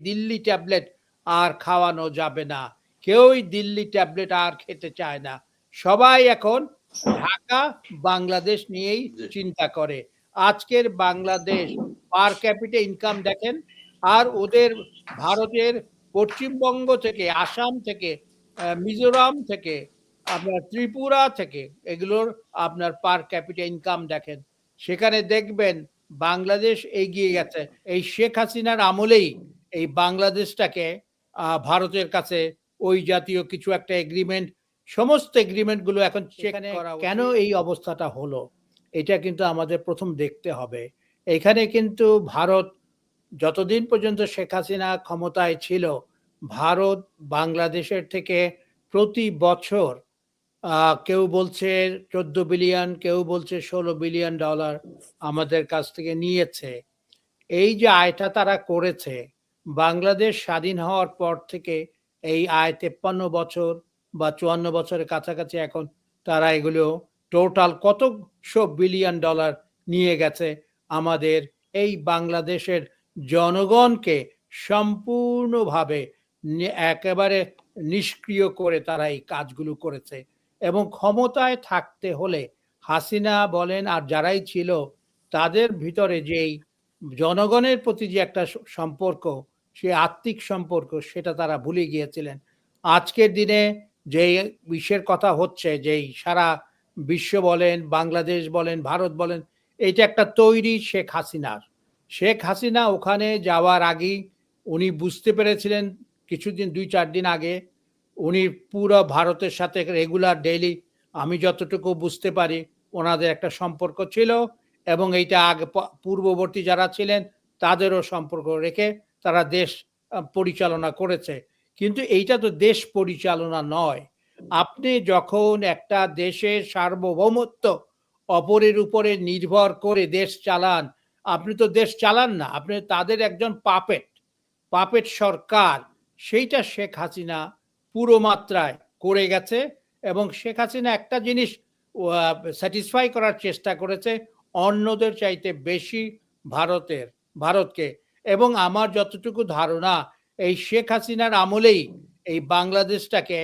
Delhi tablet আর খাওয়ানো যাবে না, কেউই দিল্লি ট্যাবলেট আর খেতে চায় না, সবাই এখন ঢাকা বাংলাদেশ নিয়েই জি। চিন্তা করে। আজকের বাংলাদেশ পার ক্যাপিটা ইনকাম দেখেন, আর ওদের ভারতের পশ্চিমবঙ্গ থেকে, আসাম থেকে, মিজোরাম থেকে, আপনার ত্রিপুরা থেকে, এগুলোর আপনার পার ক্যাপিটা ইনকাম দেখেন, সেখানে দেখবেন বাংলাদেশ এগিয়ে গেছে। এই শেখ হাসিনার আমলেই এই বাংলাদেশটাকে ভারতের কাছে ওই জাতীয় কিছু একটা এগ্রিমেন্ট, সমস্ত এগ্রিমেন্ট গুলো এখন চেক করা উচিত। কেন এই অবস্থাটা হলো, এটা কিন্তু আমাদের প্রথম দেখতে হবে। এখানে কিন্তু ভারত যতদিন পর্যন্ত শেখ হাসিনা ক্ষমতায় ছিল, ভারত বাংলাদেশের থেকে প্রতি বছর কেউ বলছে 14 বিলিয়ন, কেউ বলছে 16 বিলিয়ন ডলার আমাদের কাছ থেকে নিয়েছে। এই যে আয়টা তারা করেছে, বাংলাদেশ স্বাধীন হওয়ার পর থেকে এই আয় 53 বছর বা 54 বছরের কাছাকাছি এখন তারা এগুলো টোটাল কতশো বিলিয়ন ডলার নিয়ে গেছে আমাদের এই বাংলাদেশের জনগণকে সম্পূর্ণভাবে একেবারে নিষ্ক্রিয় করে তারা এই কাজগুলো করেছে। এবং ক্ষমতায় থাকতে হলে হাসিনা বলেন আর যারাই ছিল, তাদের ভিতরে যেই জনগণের প্রতি যে একটা সম্পর্ক, সে আত্মিক সম্পর্ক, সেটা তারা ভুলে গিয়েছিলেন। আজকের দিনে যেই বিশ্বের কথা হচ্ছে, যেই সারা বিশ্ব বলেন, বাংলাদেশ বলেন, ভারত বলেন, এটা একটা তৈরি শেখ হাসিনার। শেখ হাসিনা ওখানে যাওয়ার আগেই উনি বুঝতে পেরেছিলেন, কিছুদিন 2-4 দিন আগে উনি পুরো ভারতের সাথে রেগুলার ডেইলি, আমি যতটুকু বুঝতে পারি, ওনাদের একটা সম্পর্ক ছিল, এবং এইটা আগে পূর্ববর্তী যারা ছিলেন তাদেরও সম্পর্ক রেখে তারা দেশ পরিচালনা করেছে। কিন্তু এইটা তো দেশ পরিচালনা নয়। আপনি যখন একটা দেশের সার্বভৌমত্ব অপরের উপরে নির্ভর করে দেশ চালান, আপনি তো দেশ চালান না, আপনি তাদের একজন পাপেট সরকার। সেইটা শেখ হাসিনা পুরো মাত্রায় করে গেছে। এবং শেখ হাসিনা একটা জিনিস স্যাটিসফাই করার চেষ্টা করেছে, অন্যদের চাইতে বেশি ভারতকে। এবং আমার যতটুকু ধারণা, এই শেখ হাসিনার আমলেই এই বাংলাদেশটাকে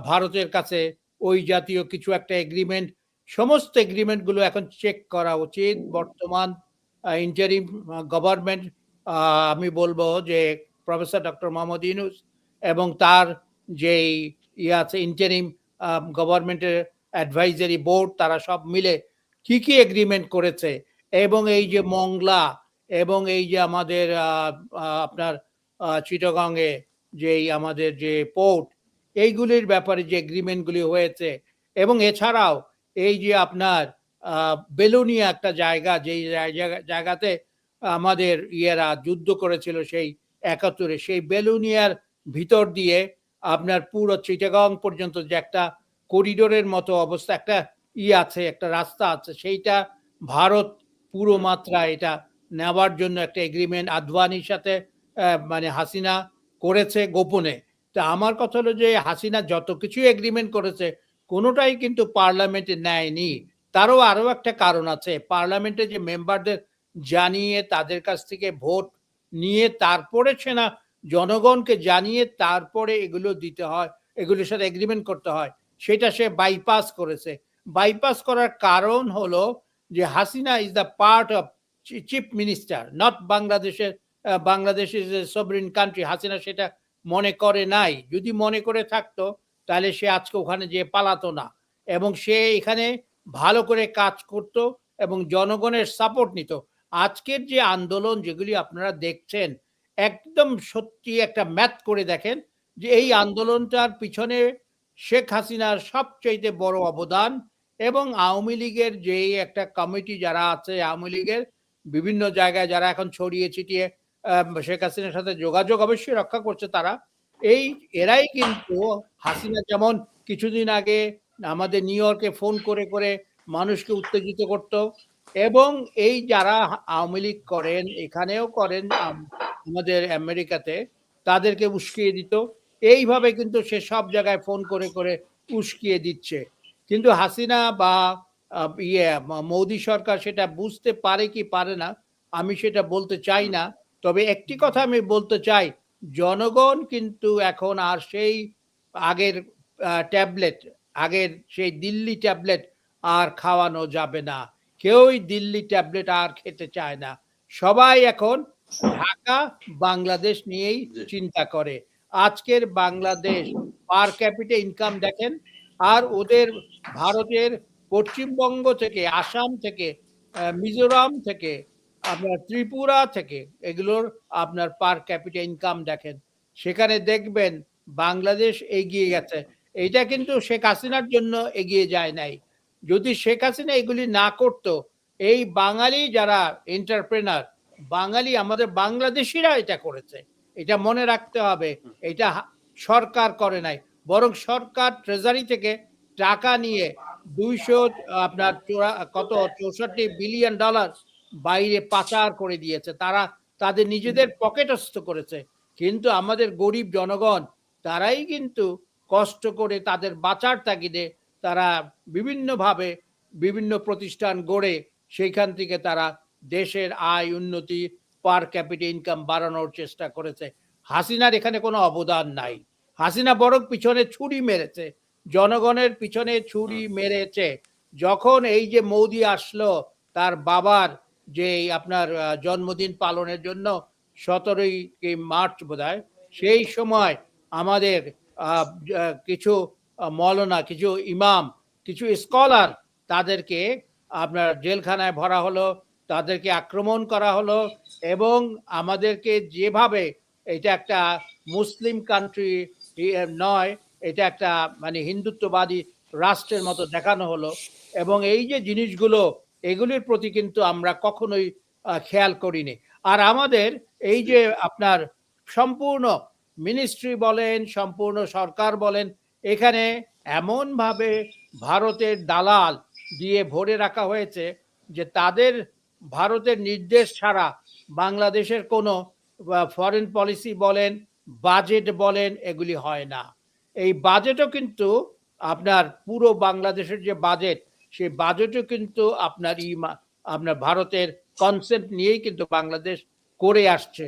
ভারতের কাছে ওই জাতীয় কিছু একটা এগ্রিমেন্ট, সমস্ত এগ্রিমেন্টগুলো এখন চেক করা উচিত। বর্তমান ইন্টারিম গভর্নমেন্ট, আমি বলবো যে প্রফেসর ডক্টর মোহাম্মদ ইউনূস এবং তার যেই আছে ইন্টারিম গভর্নমেন্টের অ্যাডভাইজারি বোর্ড, তারা সব মিলে কি কি এগ্রিমেন্ট করেছে, এবং এই যে মংলা এবং এই যে আমাদের আপনার চিটাগংয়ে যেই আমাদের যে পোর্ট, এইগুলির ব্যাপারে যে এগ্রিমেন্টগুলি হয়েছে, এবং এছাড়াও এই যে আপনার বেলুনিয়া একটা জায়গা, যেই জায়গাতে আমাদের ইয়েরা যুদ্ধ করেছিল সেই 71-এ, সেই বেলুনিয়ার ভিতর দিয়ে আপনার পুরো চিটাগং পর্যন্ত যে একটা করিডোরের মতো অবস্থা, একটা আছে, একটা রাস্তা আছে, সেইটা ভারত পুরো মাত্রা এটা নেওয়ার জন্য একটা এগ্রিমেন্ট আদভানির সাথে মানে হাসিনা করেছে গোপনে। তা আমার কথা হলো যে হাসিনা যত কিছু এগ্রিমেন্ট করেছে, কোনোটাই কিন্তু পার্লামেন্টে নেয়নি। তারও আরো একটা কারণ আছে, পার্লামেন্টে যে মেম্বারদের জানিয়ে তাদের কাছ থেকে ভোট নিয়ে তারপরে সেনা জনগণকে জানিয়ে তারপরে এগুলো দিতে হয়, এগুলোর সাথে এগ্রিমেন্ট করতে হয়, সেটা সে বাইপাস করেছে। বাইপাস করার কারণ হলো যে Hasina is the part of chief minister, not বাংলাদেশের। Bangladesh is a sovereign country. Hasina সেটা মনে করে নাই। যদি মনে করে থাকতো, তাহলে সে আজকে ওখানে যেয়ে পালাতো না, এবং সে এখানে ভালো করে কাজ করত এবং জনগণের সাপোর্ট নিত। আজকের যে আন্দোলন যেগুলি আপনারা দেখছেন, একদম সত্যি একটা ম্যাথ করে দেখেন যে এই আন্দোলনটার পিছনে শেখ হাসিনার সবচাইতে বড় অবদান, এবং আওয়ামী লীগের যেই একটা কমিটি যারা আছে, আওয়ামী লীগের বিভিন্ন জায়গায় যারা এখন ছড়িয়ে ছিটিয়ে শেখ হাসিনার সাথে যোগাযোগ অবশ্যই রক্ষা করছে, তারা এরাই কিন্তু হাসিনা যেমন কিছুদিন আগে আমাদের নিউ ইয়র্কে ফোন করে করে মানুষকে উত্তেজিত করত, এবং এই যারা আওয়ামী লীগ করেন, এখানেও করেন আমাদের আমেরিকাতে, তাদেরকে উস্কিয়ে দিত। এইভাবে কিন্তু সে সব জায়গায় ফোন করে করে উস্কিয়ে দিচ্ছে। কিন্তু হাসিনা বা মোদি সরকার সেটা বুঝতে পারে কি পারে না, আমি সেটা বলতে চাই না। তবে একটি কথা আমি বলতে চাই, জনগণ কিন্তু এখন আর সেই আগের ট্যাবলেট, আগের সেই দিল্লি ট্যাবলেট আর খাওয়ানো যাবে না। কেউই দিল্লি ট্যাবলেট আর খেতে চায় না। সবাই এখন ঢাকা, বাংলাদেশ নিয়েই জি। চিন্তা করে। আজকের বাংলাদেশ পার ক্যাপিটা ইনকাম দেখেন, আর ওদের ভারতের পশ্চিমবঙ্গ থেকে, আসাম থেকে, মিজোরাম থেকে, আপনার ত্রিপুরা থেকে, এগুলোর আপনার পার ক্যাপিটা ইনকাম দেখেন। সেখানে দেখবেন বাংলাদেশ এগিয়ে গেছে। এইটা কিন্তু শেখ হাসিনার জন্য এগিয়ে যায় নাই। যদি শেখ হাসিনা এগুলি না করত, এই বাঙালি যারা এন্টারপ্রেনার, বাঙালি আমাদের বাংলাদেশিরা এটা করেছে। এটা মনে রাখতে হবে। এটা সরকার করে নাই। বরং সরকার ট্রেজারি থেকে টাকা নিয়ে ২০০ আপনার কত ৬৪ বিলিয়ন ডলার বাইরে পাচার করে দিয়েছে। তারা তাদের নিজেদের পকেটস্থ করেছে। কিন্তু আমাদের গরিব জনগণ তারাই কিন্তু কষ্ট করে তাদের বাঁচার তাগিদে তারা বিভিন্নভাবে বিভিন্ন প্রতিষ্ঠান গড়ে সেইখান থেকে তারা দেশের আয় উন্নতি, পার ক্যাপিটা ইনকাম বাড়ানোর চেষ্টা করেছে। হাসিনার এখানে কোনো অবদান নাই। হাসিনা বরং পিছনে ছুরি মেরেছে, জনগণের পিছনে ছুরি মেরেছে। যখন এই যে মোদি আসলো তার বাবার যে আপনার জন্মদিন পালনের জন্য ১৭ই মার্চ বোধহয়, সেই সময় আমাদের কিছু মৌলানা, কিছু ইমাম, কিছু স্কলার, তাদেরকে আপনার জেলখানায় ভরা হলো, তাদেরকে আক্রমণ করা হলো, এবং আমাদেরকে যেভাবে, এটা একটা মুসলিম কান্ট্রি নয়, এটা একটা মানে হিন্দুত্ববাদী রাষ্ট্রের মতো দেখানো হলো। এবং এই যে জিনিসগুলো, এগুলির প্রতি কিন্তু আমরা কখনোই খেয়াল করিনি। আর আমাদের এই যে আপনার সম্পূর্ণ মিনিস্ট্রি বলেন, সম্পূর্ণ সরকার বলেন, এখানে এমনভাবে ভারতের দালাল দিয়ে ভরে রাখা হয়েছে যে তাদের ভারতের নির্দেশ ছাড়া বাংলাদেশের কোনো ফরেন পলিসি বলেন, বাজেট বলেন, এগুলি হয় না। এই বাজেটও কিন্তু আপনার পুরো বাংলাদেশের যে বাজেট, সেই বাজেটও কিন্তু আপনার ভারতের কনসেন্ট নিয়েই কিন্তু বাংলাদেশ করে আসছে।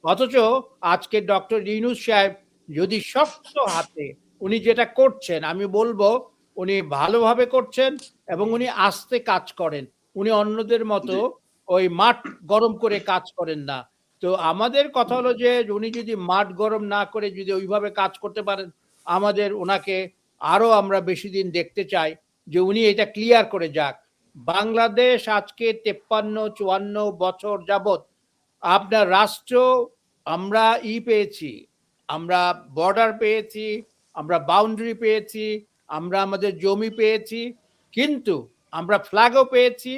অথচ আজকে ডক্টর ইউনূস সাহেব যদি শক্ত হাতে উনি যেটা করছেন, আমি বলবো উনি ভালোভাবে করছেন এবং উনি আস্তে কাজ করেন। উনি অন্যদের মতো ওই মাঠ গরম করে কাজ করেন না। তো আমাদের কথা হলো যে উনি যদি মাঠ গরম না করে যদি ওইভাবে কাজ করতে পারেন, আমাদের ওনাকে আরো আমরা বেশি দিন দেখতে চাই যে উনি এটা ক্লিয়ার করে যাক। বাংলাদেশ আজকে 53-54 বছর যাবত আপনার রাষ্ট্র, আমরা পেয়েছি, আমরা বর্ডার পেয়েছি, আমরা বাউন্ডারি পেয়েছি, আমরা আমাদের জমি পেয়েছি, কিন্তু আমরা ফ্ল্যাগও পেয়েছি,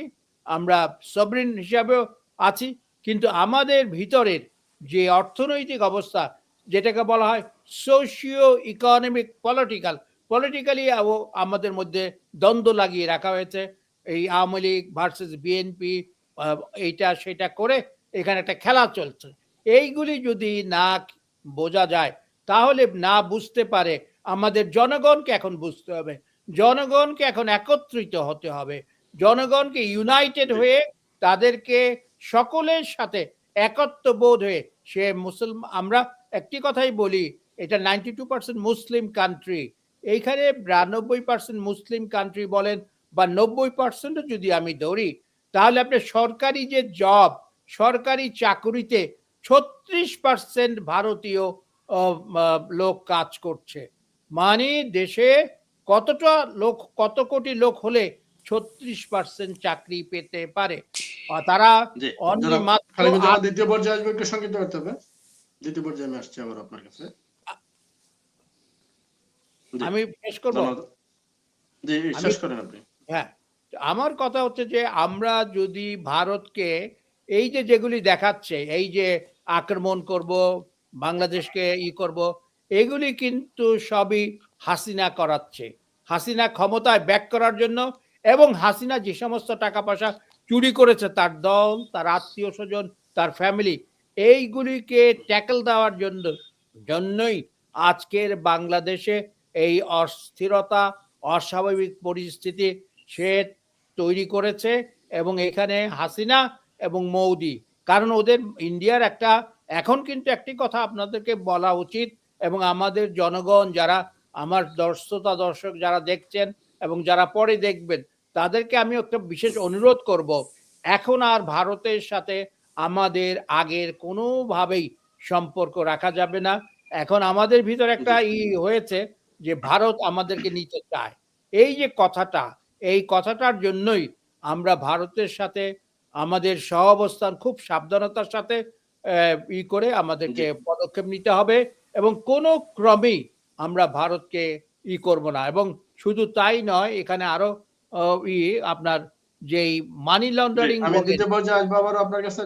আমরা সভরেন হিসাবেও আছি, কিন্তু আমাদের ভিতরের যে অর্থনৈতিক অবস্থা, যেটাকে বলা হয় সোশিও ইকোনমিক পলিটিক্যালি আমাদের মধ্যে দ্বন্দ্ব লাগিয়ে রাখা হয়েছে। এই আওয়ামী লীগ ভার্সেস বিএনপি, এইটা সেটা করে এখানে একটা খেলা চলছে। এইগুলি যদি না বোঝা যায়, তাহলে না বুঝতে পারে, আমাদের জনগণকে এখন বুঝতে হবে, জনগণকে এখন একত্রিত হতে হবে, জনগণকে ইউনাইটেড হয়ে তাদেরকে সকলের সাথে একত্ববোধ হয়ে সে আমরা একটি কথাই বলি, এটা 92% মুসলিম কান্ট্রি। এইখানে 92% মুসলিম কান্ট্রি বলেন বা 90% যদি আমি ধরি, তাহলে আপনি সরকারি যে জব, সরকারি চাকুরিতে 36% ভারতীয় লোক কাজ করছে। মানে দেশে কতটা লোক, কত কোটি লোক হলে 36% চাকরি পেতে পারে? তারা অনলি মাত্র দ্বিতীয় পর্যায়ে আসবে, একটু সংক্ষিপ্ত করতে হবে। দ্বিতীয় পর্যায়ে আমি আসছি আবার আপনার কাছে। আমি শেষ করব। জি, শেষ করেন আপনি। হ্যাঁ, আমার কথা হচ্ছে যে আমরা যদি ভারতকে এই যে যেগুলি দেখাচ্ছে, এই যে আক্রমণ করব, বাংলাদেশকে করব, এগুলি কিন্তু সবই হাসিনা করাচ্ছে। হাসিনা ক্ষমতায় ব্যাক করার জন্য, এবং হাসিনা যে সমস্ত টাকা পয়সা চুরি করেছে তার দল, তার আত্মীয় স্বজন, তার ফ্যামিলি, এইগুলিকে ট্যাকল দেওয়ার জন্যই আজকের বাংলাদেশে এই অস্থিরতা, অস্বাভাবিক পরিস্থিতি সে তৈরি করেছে। এবং এখানে হাসিনা এবং মোদি, কারণ ওদের ইন্ডিয়ার একটা এখন কিন্তু একটি কথা আপনাদেরকে বলা উচিত এবং আমাদের জনগণ যারা আমার দর্শক যারা দেখছেন এবং যারা পরে দেখবেন তাদেরকে আমি একটা বিশেষ অনুরোধ করব, এখন আর ভারতের সাথে আমাদের আগের কোনোভাবেই সম্পর্ক রাখা যাবে না। এখন আমাদের ভিতরে একটা হয়েছে যে ভারত আমাদেরকে নিতে চায়। এই যে কথাটা, এই কথাটার জন্যই আমরা ভারতের সাথে আমাদের সহাবস্থান খুব সাবধানতার সাথে করে আমাদেরকে পদক্ষেপ নিতে হবে এবং কোনো ক্রমেই আমরা ভারতকে করব না। এবং শুধু তাই নয়, এখানে আরো আপনার যেই মানি লন্ডারিং আমি দ্বিতীয় পর্যায়ে আসবো আবার আপনার কাছে।